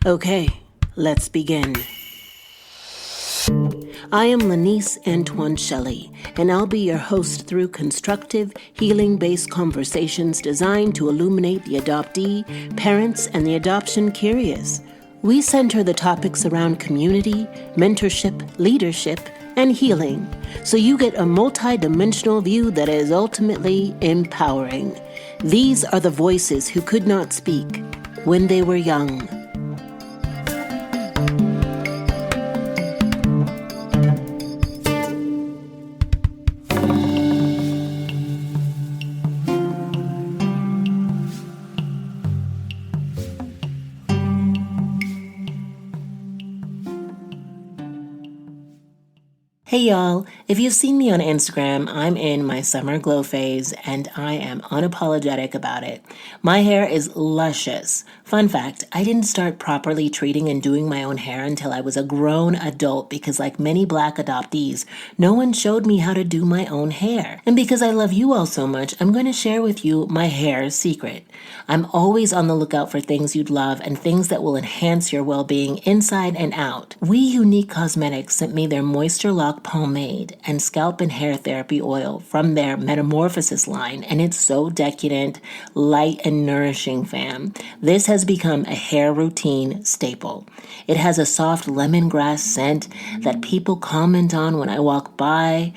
Okay, let's begin. I am Lanice Antoine Shelley, and I'll be your host through constructive, healing-based conversations designed to illuminate the adoptee, parents, and the adoption curious. We center the topics around community, mentorship, leadership, and healing, so you get a multi-dimensional view that is ultimately empowering. These are the voices who could not speak when they were young. Hey y'all, if you've seen me on Instagram, I'm in my summer glow phase and I am unapologetic about it. My hair is luscious. Fun fact, I didn't start properly treating and doing my own hair until I was a grown adult because like many Black adoptees, no one showed me how to do my own hair. And because I love you all so much, I'm going to share with you my hair secret. I'm always on the lookout for things you'd love and things that will enhance your well-being inside and out. We Unique Cosmetics sent me their Moisture Lock pomade and scalp and hair therapy oil from their Metamorphosis line, and it's so decadent, light, and nourishing, fam. This has become a hair routine staple. It has a soft lemongrass scent that people comment on when I walk by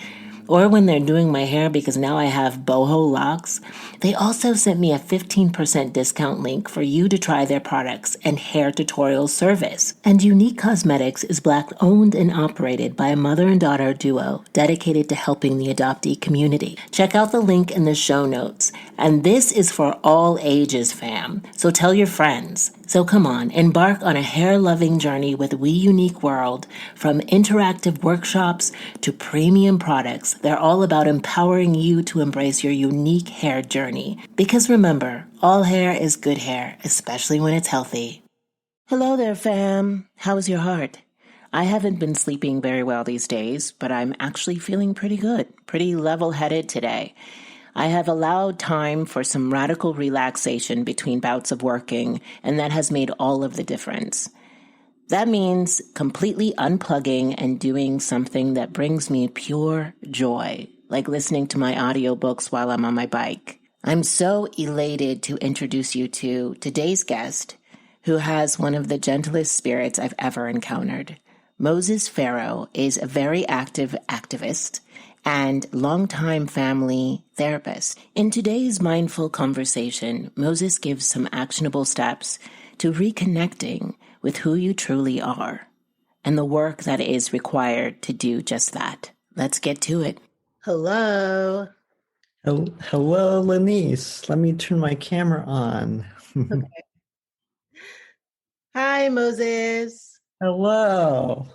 or when they're doing my hair because now I have boho locks. They also sent me a 15% discount link for you to try their products and hair tutorial service. And Unique Cosmetics is Black owned and operated by a mother and daughter duo dedicated to helping the adoptee community. Check out the link in the show notes. And this is for all ages, fam. So tell your friends. So come on, embark on a hair-loving journey with We Unique World. From interactive workshops to premium products, they're all about empowering you to embrace your unique hair journey. Because remember, all hair is good hair, especially when it's healthy. Hello there, fam. How's your heart? I haven't been sleeping very well these days, but I'm actually feeling pretty good, pretty level-headed today. I have allowed time for some radical relaxation between bouts of working, and that has made all of the difference. That means completely unplugging and doing something that brings me pure joy, like listening to my audiobooks while I'm on my bike. I'm so elated to introduce you to today's guest, who has one of the gentlest spirits I've ever encountered. Moses Farrow is a very active activist and longtime family therapist. In today's mindful conversation, Moses gives some actionable steps to reconnecting with who you truly are and the work that is required to do just that. Let's get to it. Hello. Hello, Lanice. Let me turn my camera on. Okay. Hi, Moses. Hello.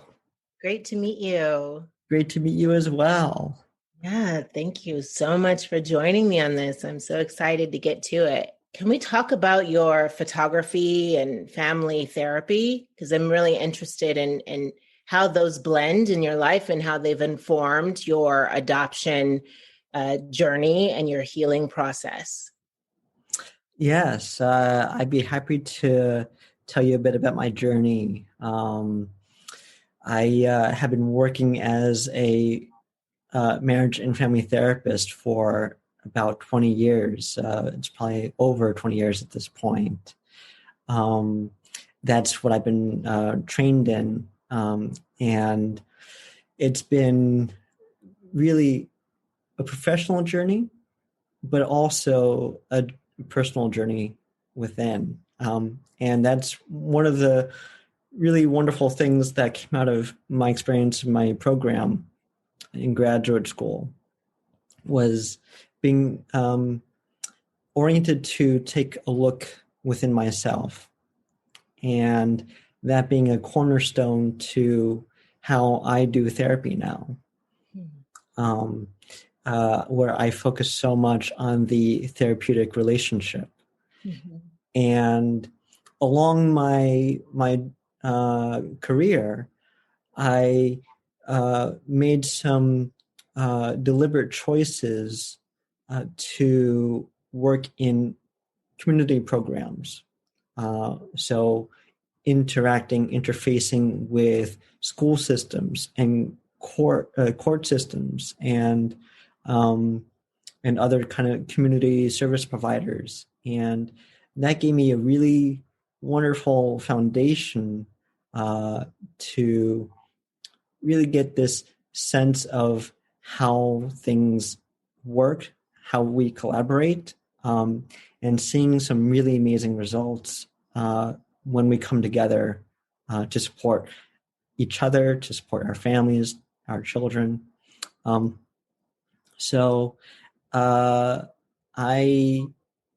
Great to meet you. Great to meet you as well. Yeah, thank you so much for joining me on this. I'm so excited to get to it. Can we talk about your photography and family therapy? Because I'm really interested in how those blend in your life and how they've informed your adoption journey and your healing process. Yes, I'd be happy to tell you a bit about my journey. I have been working as a marriage and family therapist for about 20 years. It's probably over 20 years at this point. That's what I've been trained in. And it's been really a professional journey, but also a personal journey within. And that's one of the really wonderful things that came out of my experience in my program in graduate school was being oriented to take a look within myself, and that being a cornerstone to how I do therapy now, where I focus so much on the therapeutic relationship. Mm-hmm. And along my career, I made some deliberate choices to work in community programs. So interfacing with school systems and court systems um, and other kind of community service providers. And that gave me a really wonderful foundation to really get this sense of how things work, how we collaborate, and seeing some really amazing results when we come together to support each other, to support our families, our children. Um, so uh, I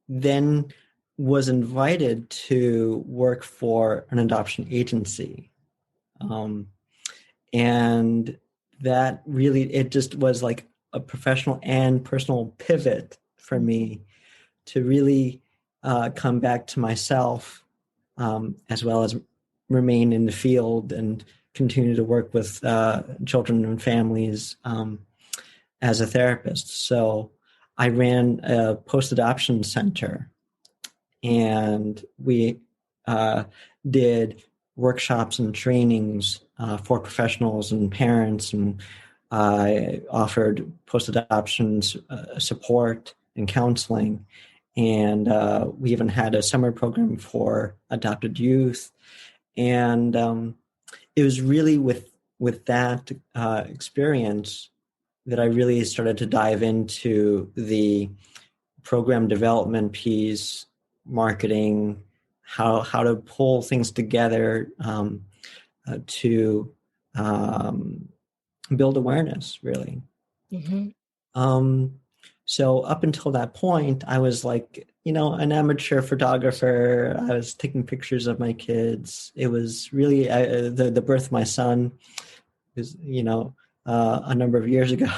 then was invited to work for an adoption agency. Um, and that really, it just was like a professional and personal pivot for me to really come back to myself, as well as remain in the field and continue to work with children and families as a therapist. So I ran a post-adoption center, and we did workshops and trainings for professionals and parents, and I offered post-adoption support and counseling, and we even had a summer program for adopted youth. And it was really with that experience that I really started to dive into the program development piece, marketing, how to pull things together to build awareness, really. Mm-hmm. Um, so up until that point, I was like, an amateur photographer. I was taking pictures of my kids. It was really the birth of my son is, a number of years ago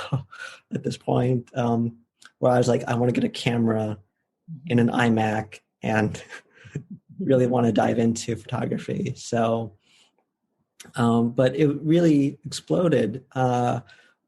at this point, where I was like, I want to get a camera in an iMac and really want to dive into photography. So, but it really exploded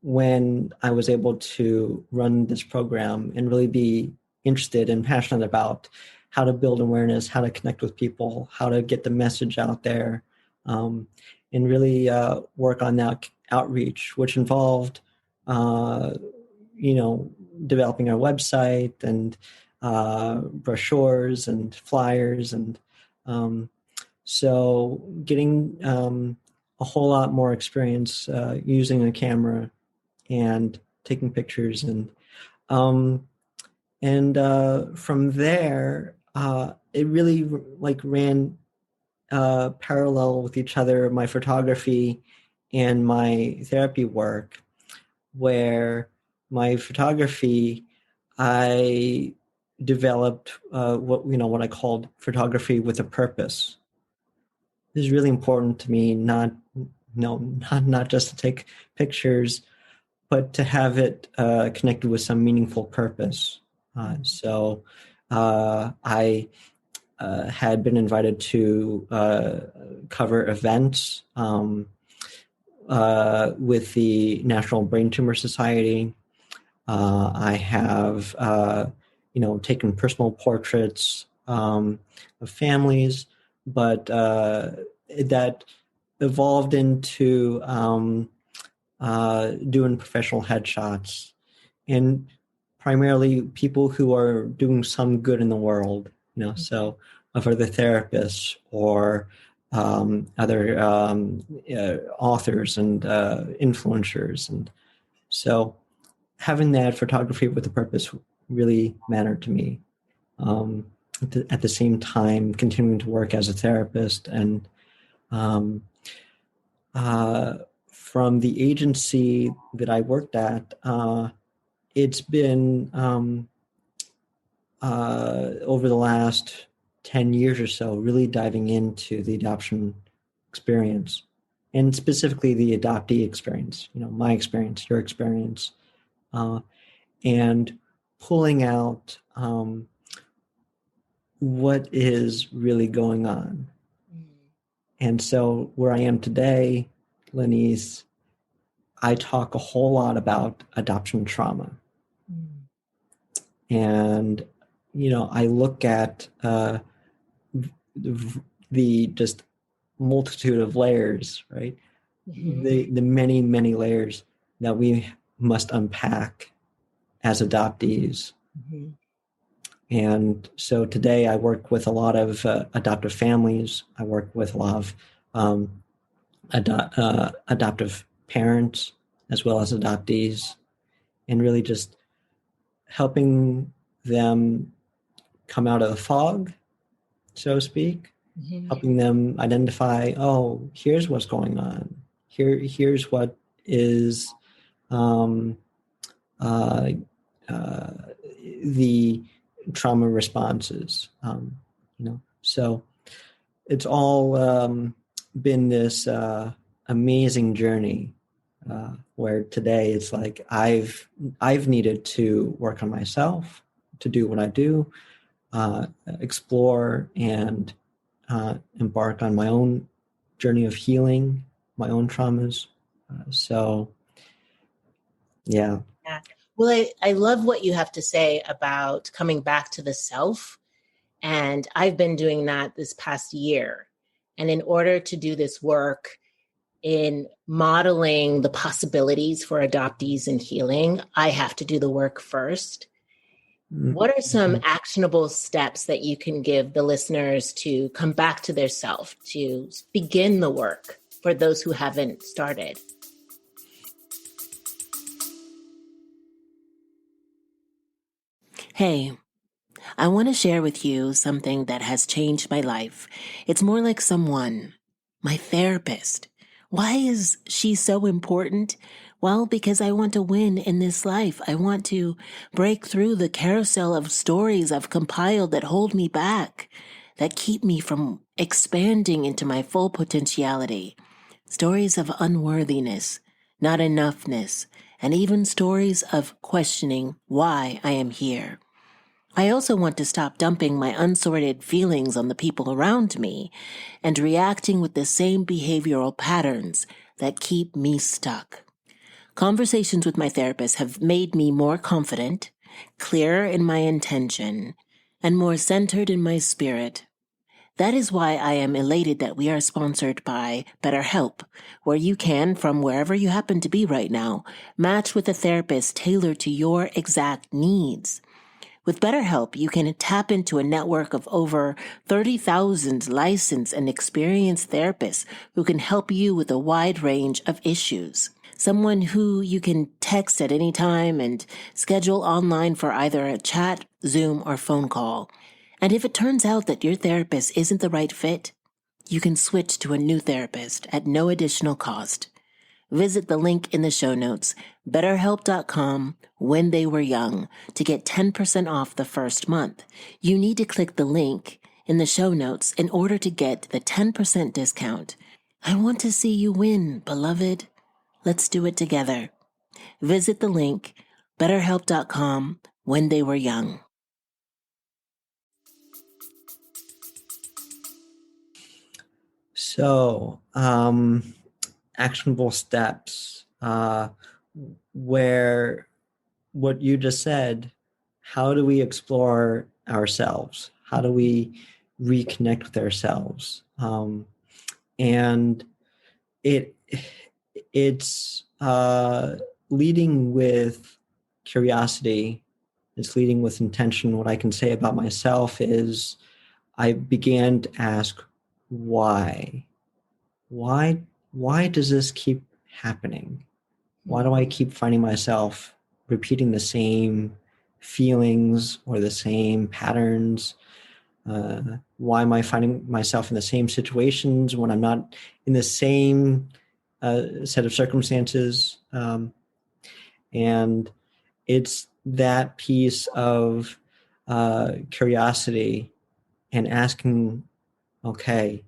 when I was able to run this program and really be interested and passionate about how to build awareness, how to connect with people, how to get the message out there, and really work on that outreach, which involved, developing our website and brochures and flyers, and so getting a whole lot more experience using a camera and taking pictures, um, and from there it really ran parallel with each other, my photography and my therapy work, where my photography, I developed what I called photography with a purpose. This is really important to me, not just to take pictures, but to have it connected with some meaningful purpose. So I had been invited to cover events with the National Brain Tumor Society. I have, taken personal portraits of families, but that evolved into doing professional headshots, and primarily people who are doing some good in the world, so of other therapists or other authors and influencers. And so having that photography with a purpose really mattered to me. At the same time, continuing to work as a therapist, and from the agency that I worked at, it's been over the last 10 years or so, really diving into the adoption experience, and specifically the adoptee experience, my experience, your experience, and pulling out what is really going on. And so where I am today, Lenise, I talk a whole lot about adoption trauma. And, I look at the just multitude of layers, right? Mm-hmm. The many, many layers that we must unpack as adoptees. Mm-hmm. And so today I work with a lot of adoptive families. I work with a lot of adoptive parents as well as adoptees, and really just helping them come out of the fog, so to speak, Mm-hmm. helping them identify, oh, here's what's going on. Here's what is um, uh, uh, the trauma responses. So it's all been this amazing journey where today it's like I've needed to work on myself to do what I do, explore and embark on my own journey of healing, my own traumas. So yeah. Yeah. Well, I love what you have to say about coming back to the self. And I've been doing that this past year. And in order to do this work in modeling the possibilities for adoptees and healing, I have to do the work first. What are some Mhm. actionable steps that you can give the listeners to come back to their self, to begin the work for those who haven't started? Hey, I want to share with you something that has changed my life. It's more like someone, my therapist. Why is she so important? Well, because I want to win in this life. I want to break through the carousel of stories I've compiled that hold me back, that keep me from expanding into my full potentiality. Stories of unworthiness, not enoughness, and even stories of questioning why I am here. I also want to stop dumping my unsorted feelings on the people around me and reacting with the same behavioral patterns that keep me stuck. Conversations with my therapist have made me more confident, clearer in my intention, and more centered in my spirit. That is why I am elated that we are sponsored by BetterHelp, where you can, from wherever you happen to be right now, match with a therapist tailored to your exact needs. With BetterHelp, you can tap into a network of over 30,000 licensed and experienced therapists who can help you with a wide range of issues. Someone who you can text at any time and schedule online for either a chat, Zoom, or phone call. And if it turns out that your therapist isn't the right fit, you can switch to a new therapist at no additional cost. Visit the link in the show notes, betterhelp.com, when they were young, to get 10% off the first month. You need to click the link in the show notes in order to get the 10% discount. I want to see you win, beloved. Let's do it together. Visit the link, betterhelp.com, when they were young. So, actionable steps, where what you just said, how do we explore ourselves? How do we reconnect with ourselves? And it it's leading with curiosity. It's leading with intention. What I can say about myself is I began to ask why. Why why does this keep happening? Why do I keep finding myself repeating the same feelings or the same patterns? Why am I finding myself in the same situations when I'm not in the same set of circumstances? And it's that piece of curiosity and asking, okay,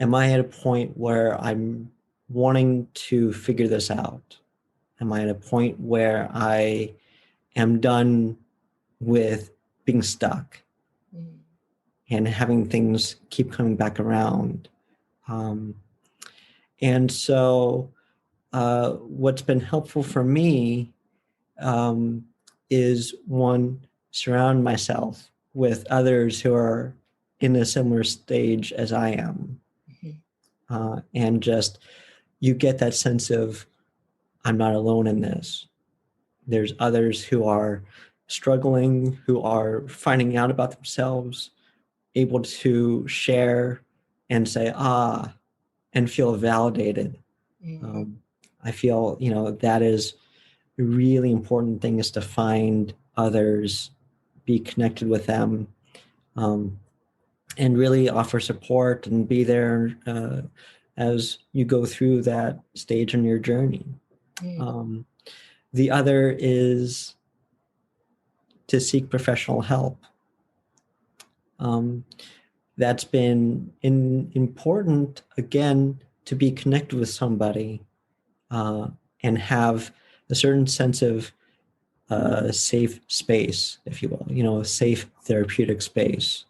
am I at a point where I'm wanting to figure this out? Am I at a point where I am done with being stuck and having things keep coming back around? Um, and so, what's been helpful for me is one, surround myself with others who are in a similar stage as I am. and just you get that sense of I'm not alone in this. There's others who are struggling, who are finding out about themselves, able to share and say, and feel validated. Mm-hmm. Um, I feel, that is a really important thing, is to find others, be connected with them, um, and really offer support and be there as you go through that stage in your journey. Um, the other is to seek professional help. Um, that's been important, again, to be connected with somebody uh, and have a certain sense of safe space, if you will, a safe therapeutic space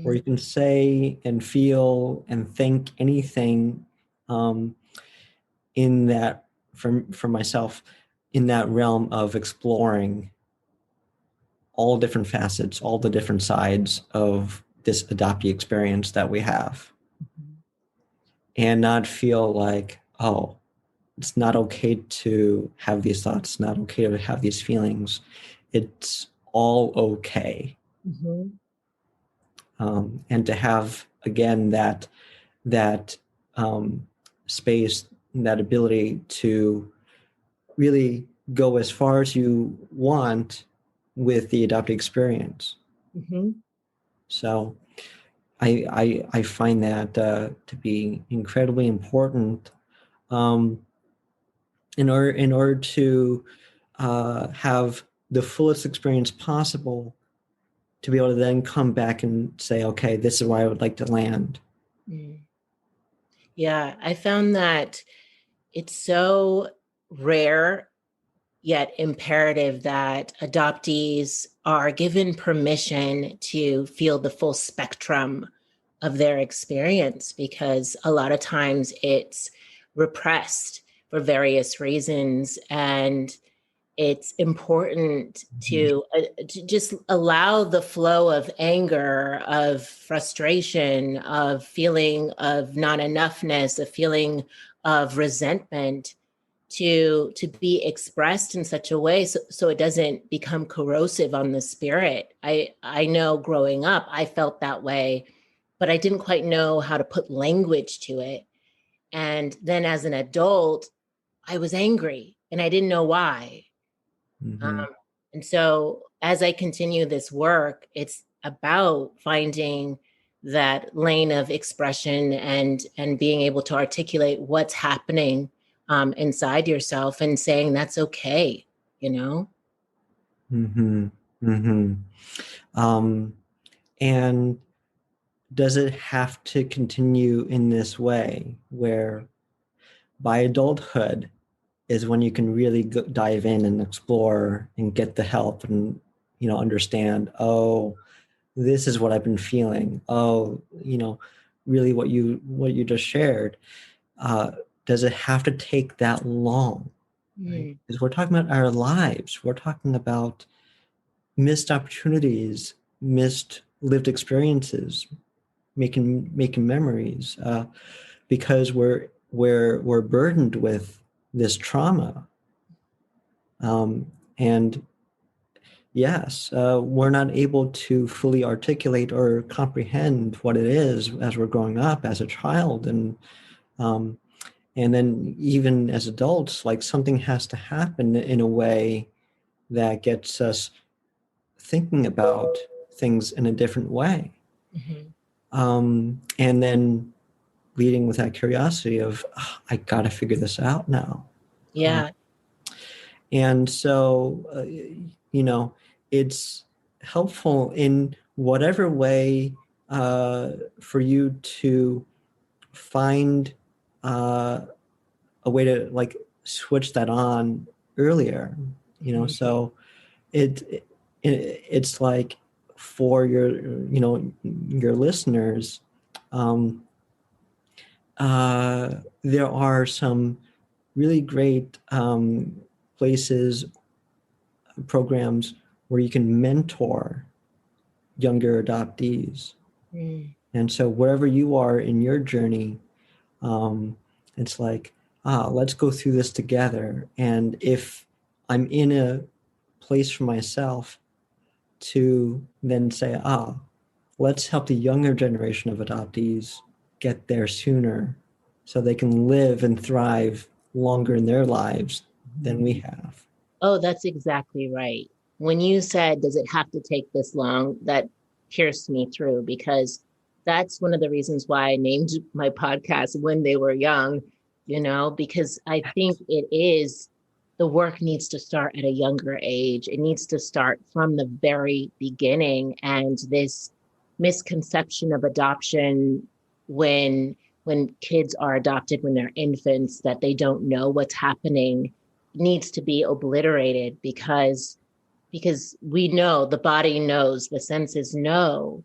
where Mm-hmm. you can say and feel and think anything, um, in that, for myself, in that realm of exploring all different facets, all the different sides of this adoptee experience that we have, and not feel like, oh, it's not okay to have these thoughts, not okay to have these feelings. It's all okay. Mm-hmm. And to have, again, that um, space, that ability to really go as far as you want with the adopted experience. Mm-hmm. So I find that to be incredibly important, um, in order to have the fullest experience possible, to be able to then come back and say, okay, this is where I would like to land. Mm. Yeah, I found that it's so rare yet imperative that adoptees are given permission to feel the full spectrum of their experience, because a lot of times it's repressed for various reasons. And it's important Mhm. to just allow the flow of anger, of frustration, of feeling of not enoughness, a feeling of resentment to be expressed in such a way so it doesn't become corrosive on the spirit. I know growing up I felt that way, but I didn't quite know how to put language to it. And then as an adult, I was angry and I didn't know why. Mhm. Um, and so as I continue this work, it's about finding that lane of expression and being able to articulate what's happening inside yourself and saying that's okay, you know? Mhm. Mhm. Um, and does it have to continue in this way, where by adulthood is when you can really dive in and explore and get the help and understand, oh, this is what I've been feeling, oh, really what you just shared, uh, does it have to take that long, right? Mm, Because we're talking about our lives, we're talking about missed opportunities, missed lived experiences, making memories, because we're burdened with this trauma, and yes, we're not able to fully articulate or comprehend what it is as we're growing up as a child, um, and then even as adults, like something has to happen in a way that gets us thinking about things in a different way, mhm. and then leading with that curiosity of, "Ah, I got to figure this out now." Uh, Yeah. and so, it's helpful in whatever way, for you to find uh, a way to like switch that on earlier. Mhm. So it's like, for your listeners, um, there are some really great places, programs where you can mentor younger adoptees. Mm, And so wherever you are in your journey, Um, it's like, let's go through this together. And if I'm in a place for myself to then say, let's help the younger generation of adoptees get there sooner so they can live and thrive longer in their lives than we have. Oh, that's exactly right. When you said, does it have to take this long? That pierced me through because that's one of the reasons why I named my podcast When They Were Young, because I think it is the work needs to start at a younger age. It needs to start from the very beginning. And this misconception of adoption when kids are adopted when they're infants, that they don't know what's happening needs to be obliterated because we know the body knows, the senses know,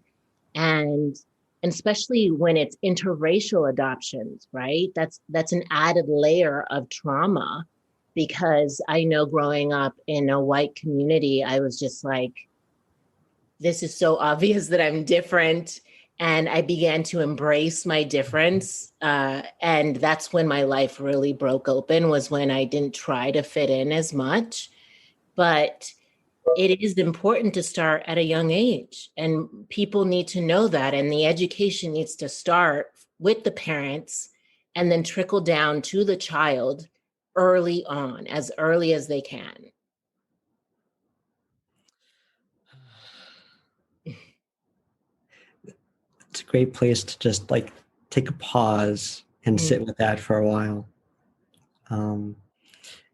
and especially when it's interracial adoptions, right? That's an added layer of trauma because I know growing up in a white community, I was just like, this is so obvious that I'm different. And I began to embrace my difference. And that's when my life really broke open, was when I didn't try to fit in as much. But it is important to start at a young age. And people need to know that. And the education needs to start with the parents and then trickle down to the child early on, as early as they can. It's a great place to just like take a pause and sit Mm, with that for a while. Um,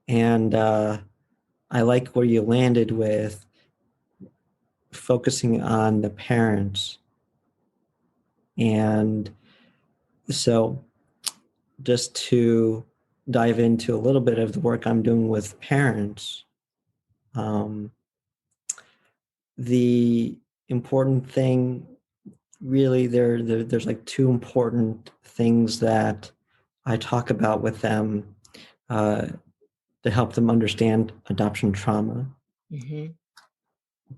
and I like where you landed with focusing on the parents. And so, just to dive into a little bit of the work I'm doing with parents, um, the important thing really there's like two important things that I talk about with them uh, to help them understand adoption trauma, mhm,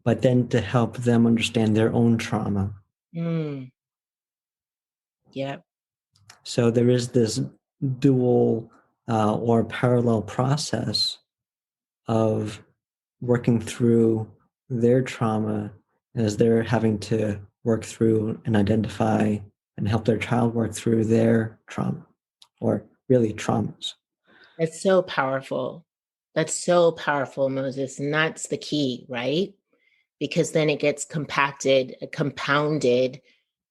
but then to help them understand their own trauma. mm, yeah. So there is this dual or parallel process of working through their trauma as they're having to work through and identify and help their child work through their trauma or really traumas. That's so powerful. That's so powerful, Moses. And that's the key, right? Because then it gets compacted, compounded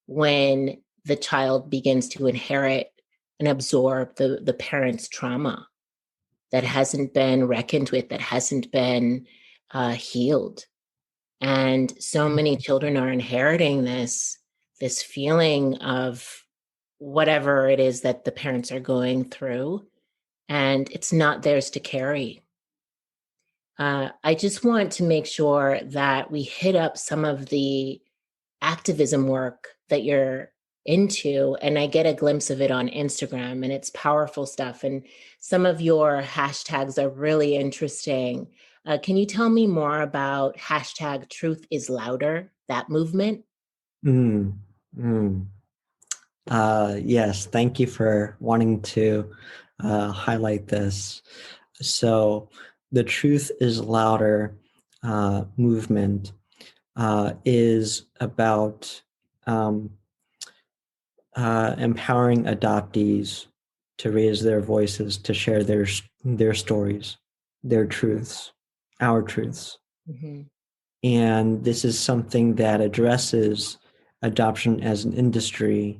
when the child begins to inherit and absorb the parent's trauma that hasn't been reckoned with, that hasn't been healed. And so many children are inheriting this feeling of whatever it is that the parents are going through, and it's not theirs to carry. I just want to make sure that we hit up some of the activism work that you're into, and I get a glimpse of it on Instagram, and it's powerful stuff. And some of your hashtags are really interesting. Can you tell me more about hashtag Truth is Louder, that movement? Mm, mm. Yes, thank you for wanting to highlight this. So, the Truth is Louder movement is about um, empowering adoptees to raise their voices, to share their stories, their truths, our truths. Mhm. And this is something that addresses adoption as an industry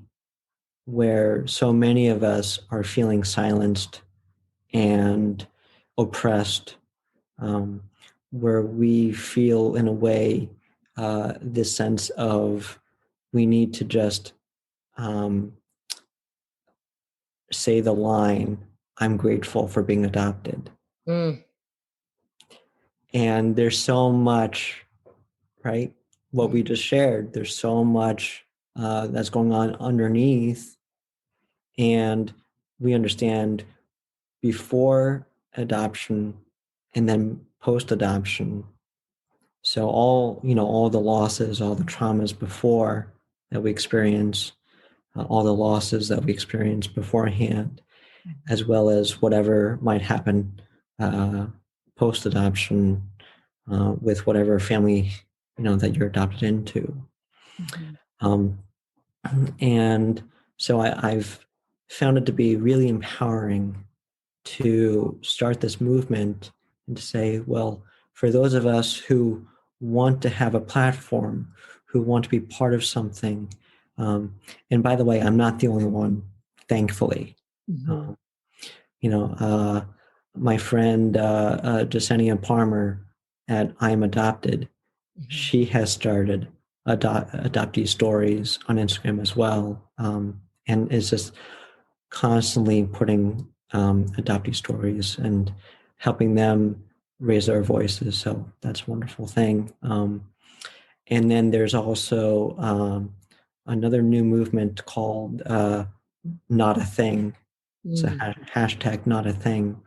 where so many of us are feeling silenced and oppressed, um, where we feel, in a way, this sense of we need to just um, say the line, I'm grateful for being adopted. Mm, And there's so much, right? What we mhm. just shared, there's so much that's going on underneath. And we understand before adoption and then post adoption. So all the losses, all the traumas before that we experience, all the losses that we experienced beforehand, as well as whatever might happen post adoption with whatever family that you're adopted into. Mhm. Um, and so I've found it to be really empowering to start this movement and to say, well, for those of us who want to have a platform, who want to be part of something, and by the way, I'm not the only one, thankfully. Mhm. Um, you know, my friend Jasenia Palmer at I'm Adopted, Mhm. she has started adoptee stories on Instagram as well, and is just constantly putting adoptee stories and helping them raise their voices. So that's a wonderful thing. And then there's also another new movement called Not a Thing. It's a Mm. hashtag Not a Thing.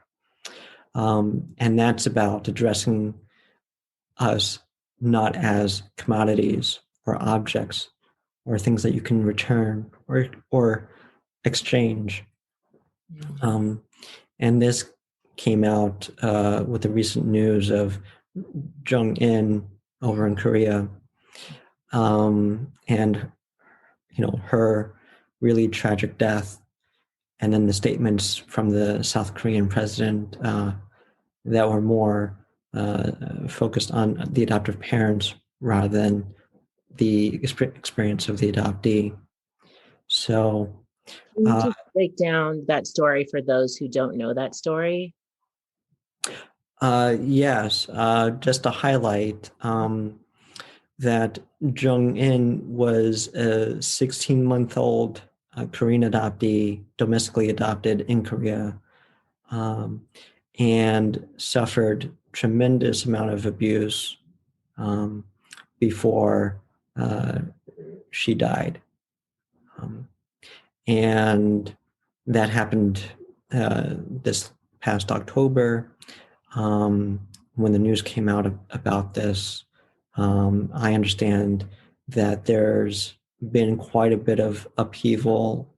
And that's about addressing us not as commodities or objects or things that you can return or exchange. Mm. Um, and this came out with the recent news of Jung In over in Korea, and her really tragic death, and then the statements from the South Korean president that were more focused on the adoptive parents rather than the experience of the adoptee. So, Can you uh, just break down that story for those who don't know that story? yes, just to highlight that Jung In was a 16-month-old Korean adoptee, domestically adopted in Korea, um, and suffered tremendous amount of abuse um, before uh, she died. Um, and that happened this past October. When the news came out about this, I understand that there's been quite a bit of upheaval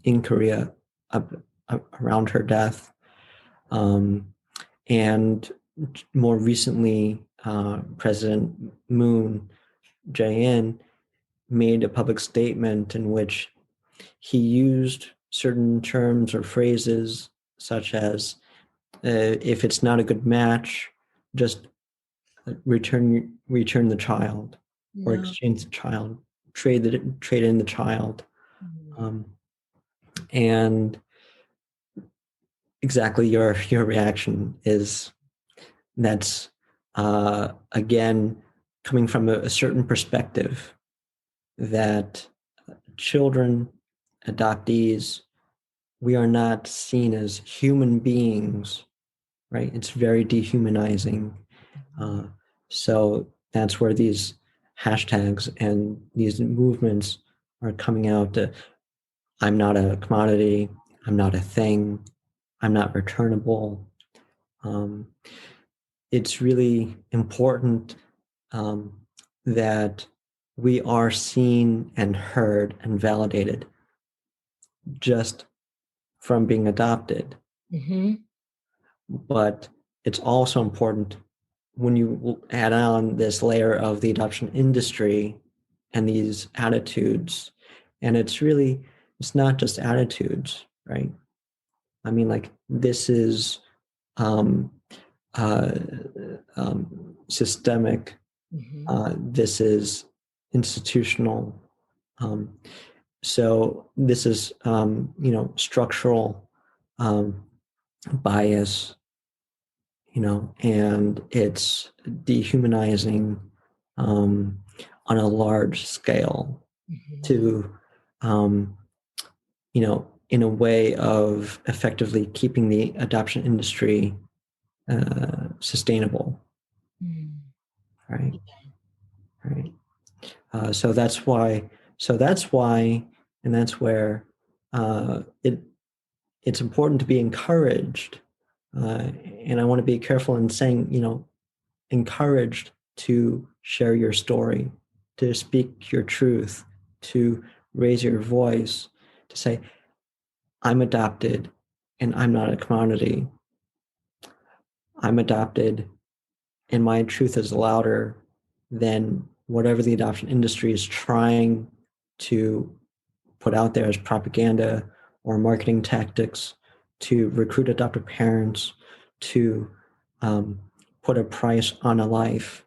in Korea around her death. Um, and more recently, President Moon Jae-in made a public statement in which he used certain terms or phrases such as if it's not a good match, just return the child or No. exchange the child, trade in the child, Mhm. um, and exactly your reaction is that's again coming from a certain perspective that children, adoptees, we are not seen as human beings, right? It's very dehumanizing. Uh, so that's where these hashtags and these movements are coming out. I'm not a commodity. I'm not a thing. I'm not returnable. Um, it's really important um, that we are seen and heard and validated just from being adopted. Mhm. But it's also important when you add on this layer of the adoption industry and these attitudes, and it's not just attitudes, right? I mean, like this is um, uh, systemic. Mhm. This is institutional. Um, so this is structural um, bias, and it's dehumanizing um, on a large scale Mhm. to, um, in a way of effectively keeping the adoption industry sustainable, Mm. right? Right. So that's why. So that's why, and that's where it's important to be encouraged. And I want to be careful in saying, encouraged to share your story, to speak your truth, to raise your voice to say, I'm adopted and I'm not a commodity. I'm adopted and my truth is louder than whatever the adoption industry is trying to put out there as propaganda or marketing tactics to recruit adoptive parents, to um, put a price on a life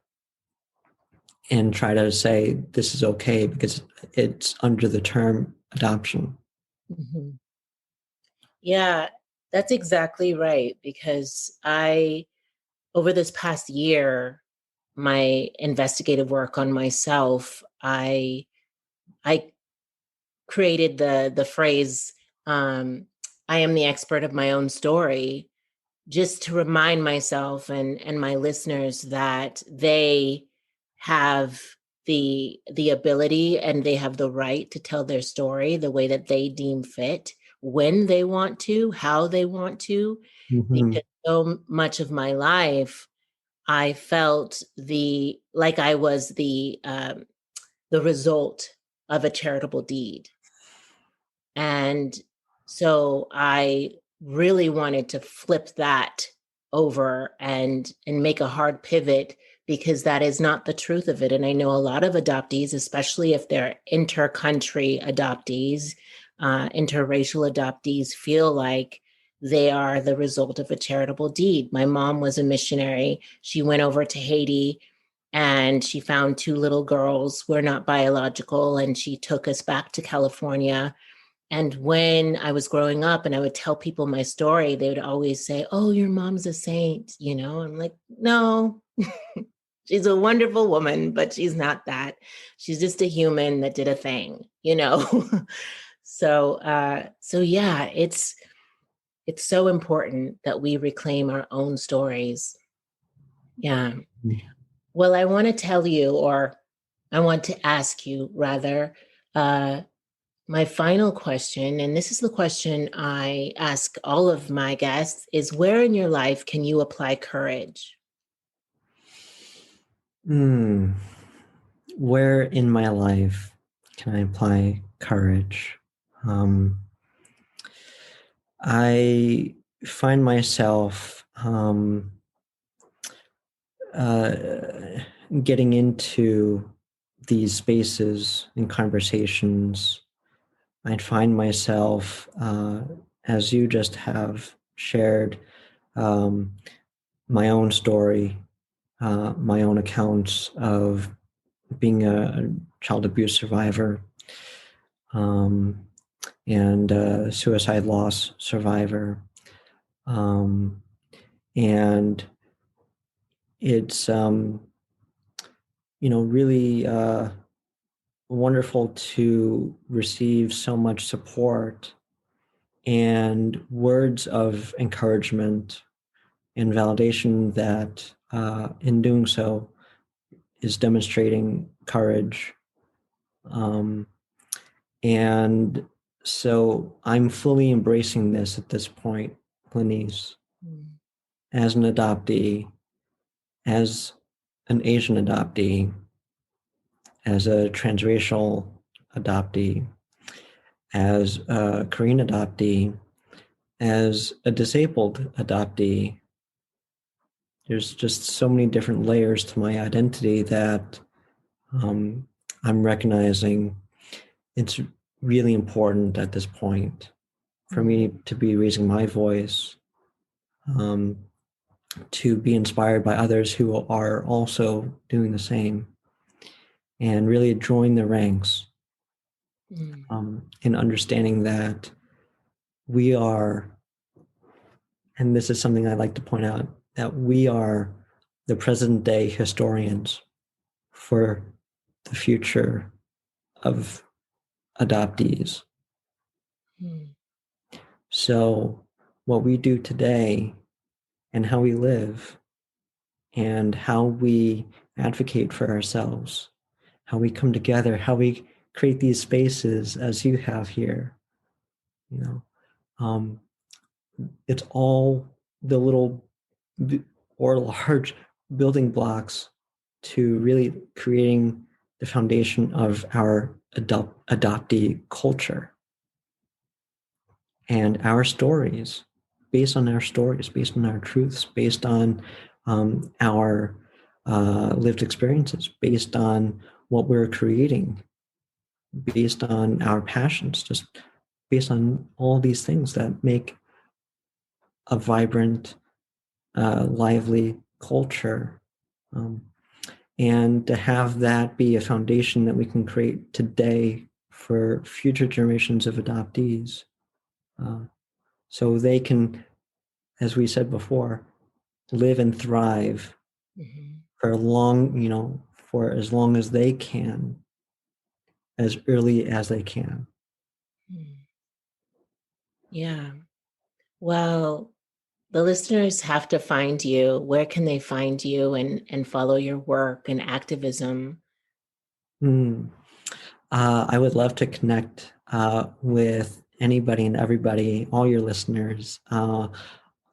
and try to say this is okay because it's under the term adoption. Mhm. Yeah, that's exactly right. Because over this past year, my investigative work on myself, I created the phrase, um, "I am the expert of my own story," just to remind myself and my listeners that they have the ability and they have the right to tell their story the way that they deem fit, when they want to, how they want to. Mm-hmm. Because so much of my life I felt like I was the result of a charitable deed. And so I really wanted to flip that over and make a hard pivot, because that is not the truth of it. And I know a lot of adoptees, especially if they're inter-country adoptees, interracial adoptees, feel like they are the result of a charitable deed. My mom was a missionary. She went over to Haiti and she found two little girls who were not biological, and she took us back to California. And when I was growing up and I would tell people my story, they would always say, "Oh, your mom's a saint." I'm like, "No, she's a wonderful woman, but she's not that. She's just a human that did a thing." So yeah, it's so important that we reclaim our own stories. Yeah. Well, I want to tell you, or I want to ask you rather, uh, my final question, and this is the question I ask all of my guests, is where in your life can you apply courage? Mm. Where in my life can I apply courage? Um, I find myself uh, getting into these spaces and conversations. I find myself, as you just have shared, um, my own story, my own accounts of being a child abuse survivor, um, and suicide loss survivor. Um, and it's, really wonderful to receive so much support and words of encouragement and validation that in doing so is demonstrating courage. Um, and so I'm fully embracing this at this point, Glenise, Mm. as an adoptee, as an Asian adoptee, as a transracial adoptee, as a Korean adoptee, as a disabled adoptee. There's just so many different layers to my identity that um, I'm recognizing it's really important at this point for Mm. me to be raising my voice, um, to be inspired by others who are also doing the same, and really join the ranks Mm. in understanding that we are, and this is something I like to point out, that we are the present day historians for the future of adoptees. Mm. So, what we do today and how we live and how we advocate for ourselves, how we come together, how we create these spaces as you have here, you know, um, it's all the little or large building blocks to really creating the foundation of our adoptee culture and our stories, based on our stories, based on our truths, based on our lived experiences, based on what we're creating, based on our passions, just based on all these things that make a vibrant, lively culture. And to have that be a foundation that we can create today for future generations of adoptees, so they can, as we said before, live and thrive for for as long as they can, as early as they can. Yeah. Well, the listeners have to find you. Where can they find you and follow your work and activism? I would love to connect with anybody and everybody, all your listeners,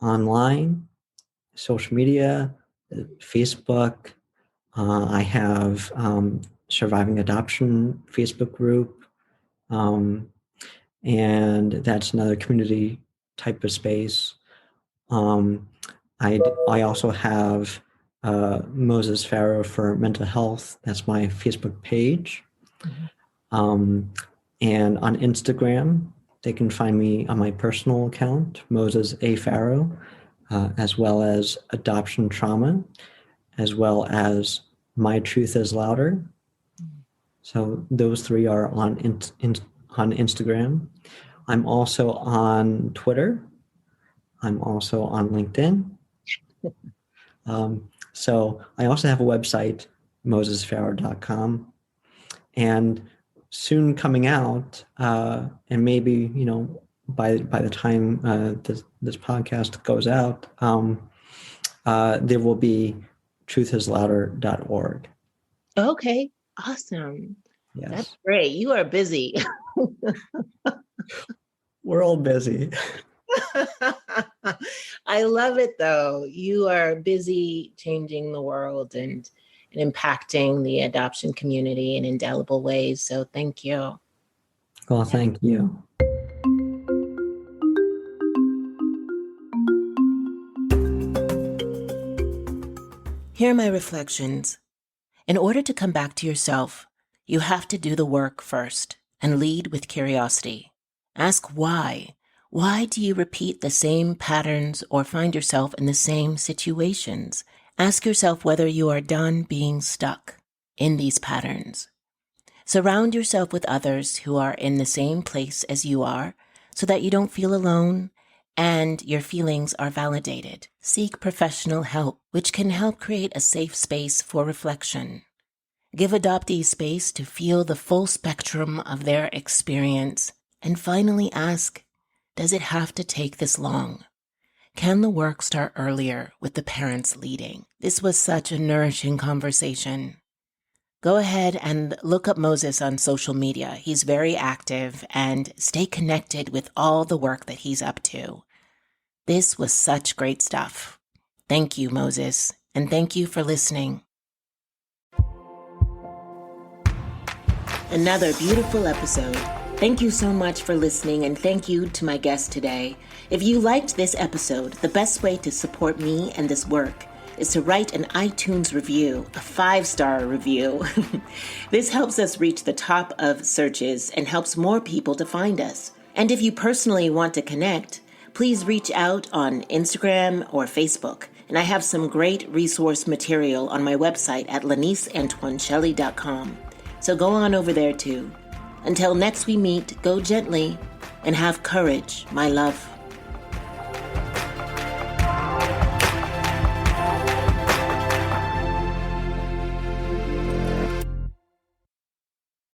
online, social media, Facebook. I have Surviving Adoption Facebook group, and that's another community type of space. I also have Moses Farrow for mental health. That's my Facebook page. And on Instagram, they can find me on my personal account, Moses A. Farrow, as well as Adoption Trauma, as well as My Truth is Louder. So those three are on Instagram. I'm also on Twitter. I'm also on LinkedIn. So I also have a website, mosesfarrow.com. And soon coming out, and maybe, by the time this podcast goes out, there will be truthislouder.org. Okay, awesome. Yes. That's great. You are busy. We're all busy. I love it, though. You are busy changing the world and impacting the adoption community in indelible ways. So thank you. Well, thank you. Here are my reflections. In order to come back to yourself, you have to do the work first and lead with curiosity. Ask why. Why do you repeat the same patterns or find yourself in the same situations? Ask yourself whether you are done being stuck in these patterns. Surround yourself with others who are in the same place as you are so that you don't feel alone and your feelings are validated. Seek professional help, which can help create a safe space for reflection. Give adoptees space to feel the full spectrum of their experience. And finally ask, does it have to take this long? Can the work start earlier with the parents leading? This was such a nourishing conversation. Go ahead and look up Moses on social media. He's very active, and stay connected with all the work that he's up to. This was such great stuff. Thank you, Moses, and thank you for listening. Another beautiful episode. Thank you so much for listening, and thank you to my guest today. If you liked this episode, the best way to support me and this work is to write an iTunes review, a 5-star review. This helps us reach the top of searches and helps more people to find us. And if you personally want to connect, please reach out on Instagram or Facebook. And I have some great resource material on my website at laniceantoineshelley.com. So go on over there too. Until next we meet, go gently and have courage, my love.